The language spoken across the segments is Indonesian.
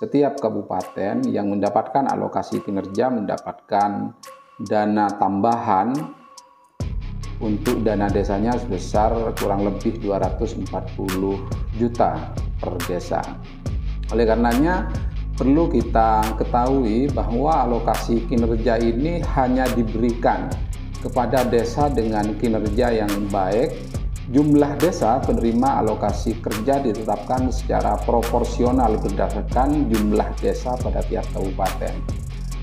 setiap kabupaten yang mendapatkan alokasi kinerja mendapatkan dana tambahan untuk dana desanya sebesar kurang lebih 240 juta per desa. Oleh karenanya perlu kita ketahui bahwa alokasi kinerja ini hanya diberikan kepada desa dengan kinerja yang baik. Jumlah desa penerima alokasi kerja ditetapkan secara proporsional berdasarkan jumlah desa pada tiap kabupaten.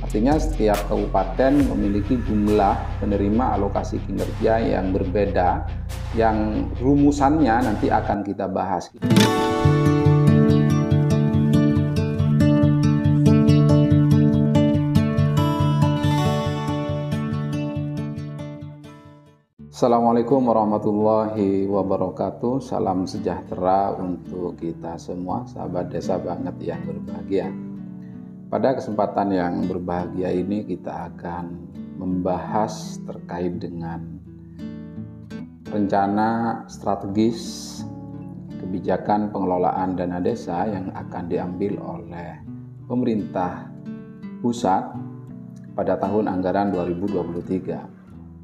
Artinya setiap kabupaten memiliki jumlah penerima alokasi kinerja yang berbeda, yang rumusannya nanti akan kita bahas. Assalamualaikum warahmatullahi wabarakatuh. Salam sejahtera untuk kita semua, sahabat desa banget yang berbahagia. Pada kesempatan yang berbahagia ini kita akan membahas terkait dengan rencana strategis kebijakan pengelolaan dana desa yang akan diambil oleh pemerintah pusat pada tahun anggaran 2023.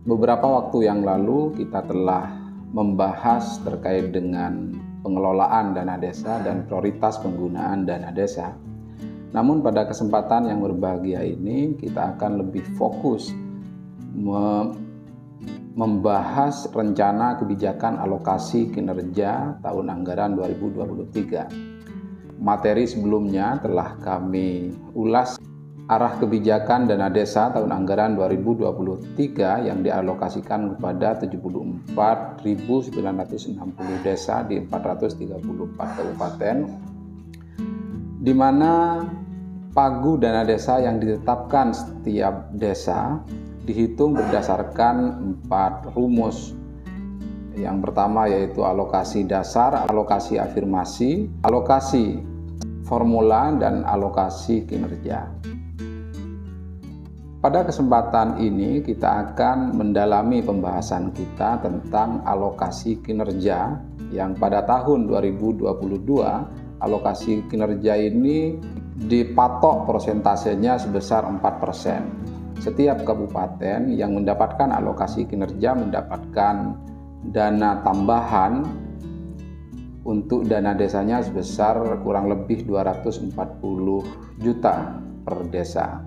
Beberapa waktu yang lalu kita telah membahas terkait dengan pengelolaan dana desa dan prioritas penggunaan dana desa. Namun pada kesempatan yang berbahagia ini kita akan lebih fokus membahas rencana kebijakan alokasi kinerja tahun anggaran 2023. Materi sebelumnya telah kami ulas. Arah kebijakan dana desa tahun anggaran 2023 yang dialokasikan kepada 74.960 desa di 434 kabupaten, di mana pagu dana desa yang ditetapkan setiap desa dihitung berdasarkan 4 rumus. Yang pertama yaitu alokasi dasar, alokasi afirmasi, alokasi formula, dan alokasi kinerja. Pada kesempatan ini kita akan mendalami pembahasan kita tentang alokasi kinerja yang pada tahun 2022 alokasi kinerja ini dipatok persentasenya sebesar 4%. Setiap kabupaten yang mendapatkan alokasi kinerja mendapatkan dana tambahan untuk dana desanya sebesar kurang lebih 240 juta per desa.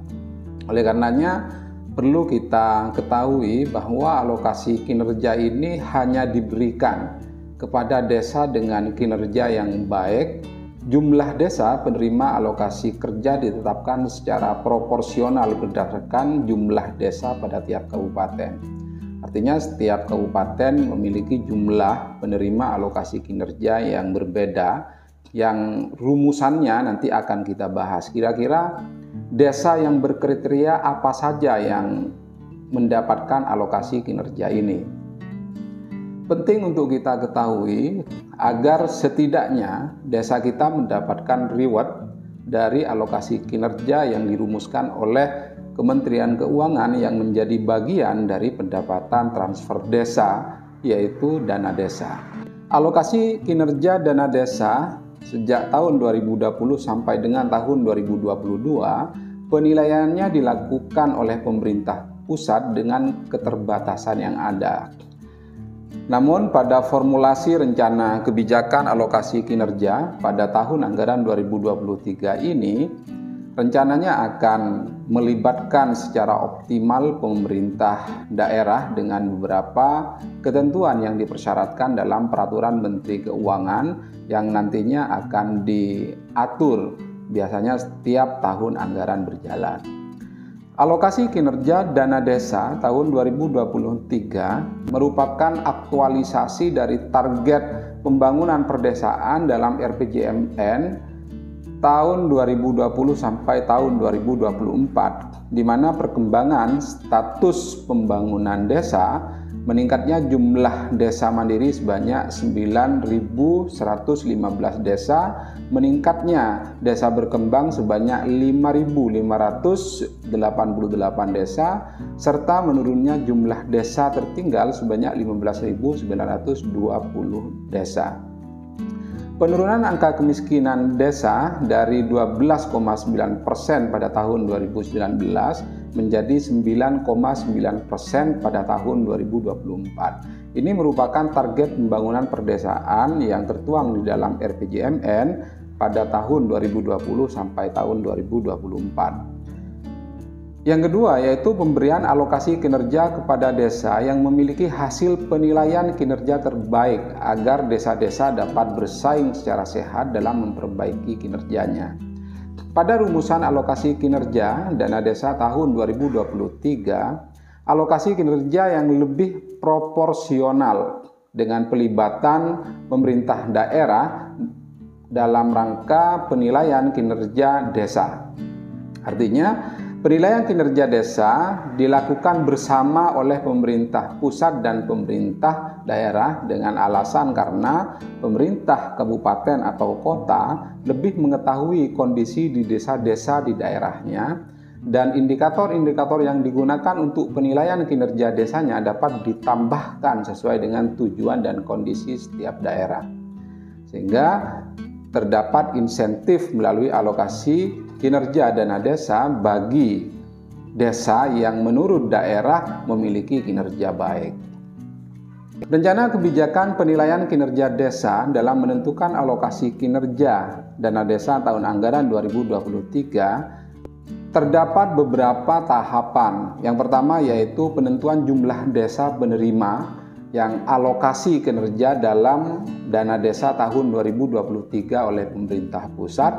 Oleh karenanya perlu kita ketahui bahwa alokasi kinerja ini hanya diberikan kepada desa dengan kinerja yang baik. Jumlah desa penerima alokasi kerja ditetapkan secara proporsional berdasarkan jumlah desa pada tiap kabupaten. Artinya setiap kabupaten memiliki jumlah penerima alokasi kinerja yang berbeda, yang rumusannya nanti akan kita bahas. Kira-kira desa yang berkriteria apa saja yang mendapatkan alokasi kinerja ini? Penting untuk kita ketahui agar setidaknya desa kita mendapatkan reward dari alokasi kinerja yang dirumuskan oleh Kementerian Keuangan yang menjadi bagian dari pendapatan transfer desa, yaitu dana desa. Alokasi kinerja dana desa sejak tahun 2020 sampai dengan tahun 2022, penilaiannya dilakukan oleh pemerintah pusat dengan keterbatasan yang ada. Namun pada formulasi rencana kebijakan alokasi kinerja pada tahun anggaran 2023 ini, rencananya akan melibatkan secara optimal pemerintah daerah dengan beberapa ketentuan yang dipersyaratkan dalam Peraturan Menteri Keuangan yang nantinya akan diatur biasanya setiap tahun anggaran berjalan. Alokasi kinerja dana desa tahun 2023 merupakan aktualisasi dari target pembangunan perdesaan dalam RPJMN tahun 2020 sampai tahun 2024, di mana perkembangan status pembangunan desa meningkatnya jumlah desa mandiri sebanyak 9.115 desa, meningkatnya desa berkembang sebanyak 5.588 desa, serta menurunnya jumlah desa tertinggal sebanyak 15.920 desa. Penurunan angka kemiskinan desa dari 12,9% pada tahun 2019 menjadi 9,9% pada tahun 2024. Ini merupakan target pembangunan perdesaan yang tertuang di dalam RPJMN pada tahun 2020 sampai tahun 2024. Yang kedua yaitu pemberian alokasi kinerja kepada desa yang memiliki hasil penilaian kinerja terbaik agar desa-desa dapat bersaing secara sehat dalam memperbaiki kinerjanya. Pada rumusan alokasi kinerja dana desa tahun 2023, alokasi kinerja yang lebih proporsional dengan pelibatan pemerintah daerah dalam rangka penilaian kinerja desa. Artinya, penilaian kinerja desa dilakukan bersama oleh pemerintah pusat dan pemerintah daerah dengan alasan karena pemerintah kabupaten atau kota lebih mengetahui kondisi di desa-desa di daerahnya dan indikator-indikator yang digunakan untuk penilaian kinerja desanya dapat ditambahkan sesuai dengan tujuan dan kondisi setiap daerah. Sehingga terdapat insentif melalui alokasi kinerja dana desa bagi desa yang menurut daerah memiliki kinerja baik. Rencana kebijakan penilaian kinerja desa dalam menentukan alokasi kinerja dana desa tahun anggaran 2023 terdapat beberapa tahapan. Yang pertama yaitu penentuan jumlah desa penerima yang alokasi kinerja dalam dana desa tahun 2023 oleh pemerintah pusat.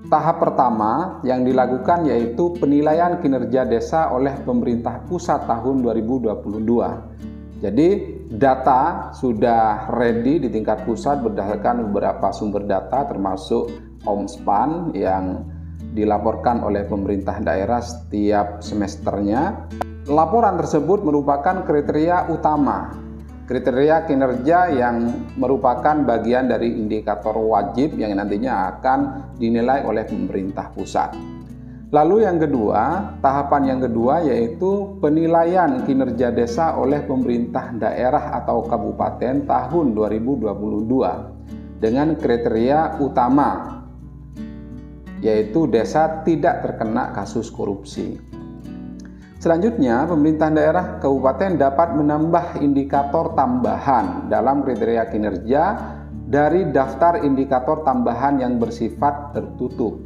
Tahap pertama yang dilakukan yaitu penilaian kinerja desa oleh pemerintah pusat tahun 2022. Jadi data sudah ready di tingkat pusat berdasarkan beberapa sumber data termasuk Omspan yang dilaporkan oleh pemerintah daerah setiap semesternya. Laporan tersebut merupakan kriteria utama. Kriteria kinerja yang merupakan bagian dari indikator wajib yang nantinya akan dinilai oleh pemerintah pusat. Lalu yang kedua, tahapan yang kedua yaitu penilaian kinerja desa oleh pemerintah daerah atau kabupaten tahun 2022 dengan kriteria utama yaitu desa tidak terkena kasus korupsi. Selanjutnya, pemerintah daerah kabupaten dapat menambah indikator tambahan dalam kriteria kinerja dari daftar indikator tambahan yang bersifat tertutup.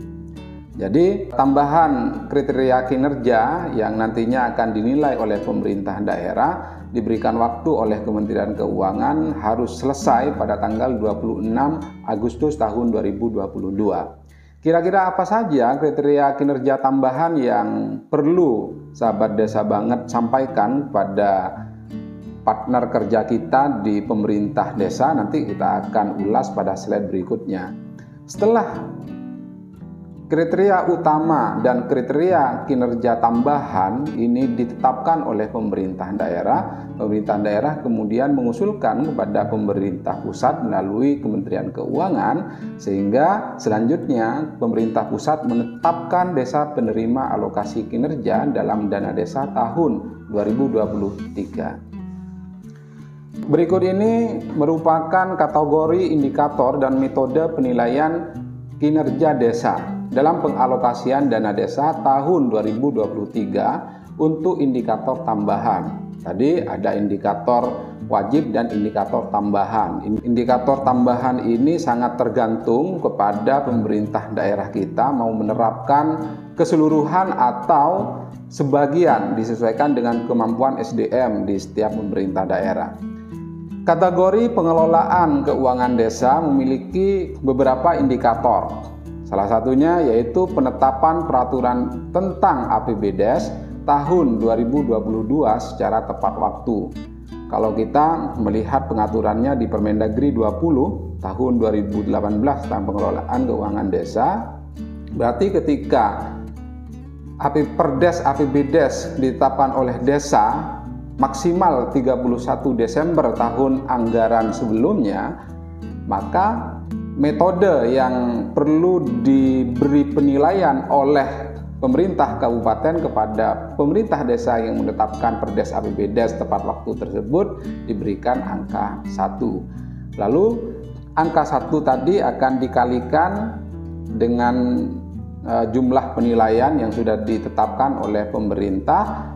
Jadi, tambahan kriteria kinerja yang nantinya akan dinilai oleh pemerintah daerah diberikan waktu oleh Kementerian Keuangan harus selesai pada tanggal 26 Agustus tahun 2022. Kira-kira apa saja kriteria kinerja tambahan yang perlu sahabat desa banget sampaikan pada partner kerja kita di pemerintah desa? Nanti kita akan ulas pada slide berikutnya. Setelah kriteria utama dan kriteria kinerja tambahan ini ditetapkan oleh pemerintah daerah kemudian mengusulkan kepada pemerintah pusat melalui Kementerian Keuangan, sehingga selanjutnya pemerintah pusat menetapkan desa penerima alokasi kinerja dalam dana desa tahun 2023. Berikut ini merupakan kategori indikator dan metode penilaian kinerja desa dalam pengalokasian dana desa tahun 2023 untuk indikator tambahan. Tadi ada indikator wajib dan indikator tambahan. Indikator tambahan ini sangat tergantung kepada pemerintah daerah kita mau menerapkan keseluruhan atau sebagian, disesuaikan dengan kemampuan SDM di setiap pemerintah daerah. Kategori pengelolaan keuangan desa memiliki beberapa indikator. Salah satunya yaitu penetapan peraturan tentang APBDes tahun 2022 secara tepat waktu. Kalau kita melihat pengaturannya di Permendagri 20 tahun 2018 tentang pengelolaan keuangan desa, berarti ketika Perdes APBDes ditetapkan oleh desa maksimal 31 Desember tahun anggaran sebelumnya, maka metode yang perlu diberi penilaian oleh pemerintah kabupaten kepada pemerintah desa yang menetapkan Perdes APBDes tepat waktu tersebut diberikan angka 1. Lalu angka 1 tadi akan dikalikan dengan jumlah penilaian yang sudah ditetapkan oleh pemerintah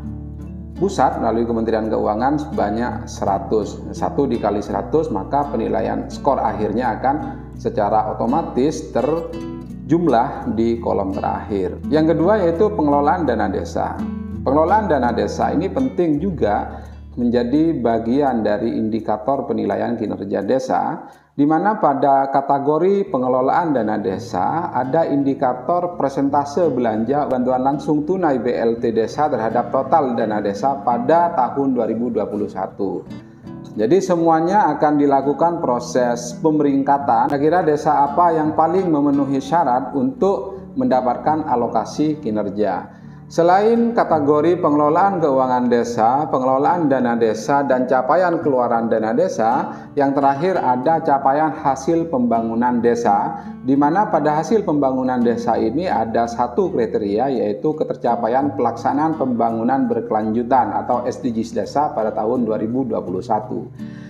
pusat melalui Kementerian Keuangan sebanyak 100. 1 dikali 100, maka penilaian skor akhirnya akan secara otomatis terjumlah di kolom terakhir. Yang kedua yaitu pengelolaan dana desa. Pengelolaan dana desa ini penting juga menjadi bagian dari indikator penilaian kinerja desa, di mana pada kategori pengelolaan dana desa ada indikator persentase belanja bantuan langsung tunai BLT desa terhadap total dana desa pada tahun 2021. Jadi semuanya akan dilakukan proses pemeringkatan. Kira-kira desa apa yang paling memenuhi syarat untuk mendapatkan alokasi kinerja. Selain kategori pengelolaan keuangan desa, pengelolaan dana desa, dan capaian keluaran dana desa, yang terakhir ada capaian hasil pembangunan desa, di mana pada hasil pembangunan desa ini ada satu kriteria, yaitu ketercapaian pelaksanaan pembangunan berkelanjutan atau SDGs desa pada tahun 2021.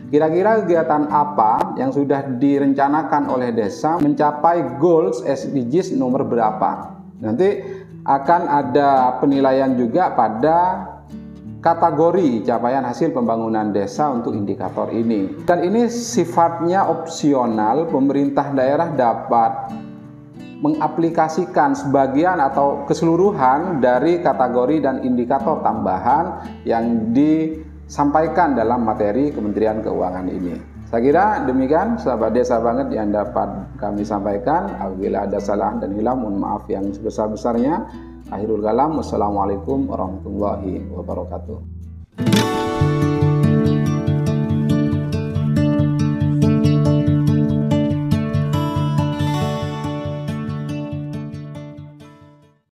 Kira-kira kegiatan apa yang sudah direncanakan oleh desa mencapai goals SDGs nomor berapa? Nanti akan ada penilaian juga pada kategori capaian hasil pembangunan desa untuk indikator ini. Dan ini sifatnya opsional, pemerintah daerah dapat mengaplikasikan sebagian atau keseluruhan dari kategori dan indikator tambahan yang disampaikan dalam materi Kementerian Keuangan ini. Saya kira demikian sahabat desa banget yang dapat kami sampaikan. Apabila ada salah dan hilang, mohon maaf yang sebesar-besarnya. Akhirul kalam, wassalamualaikum warahmatullahi wabarakatuh.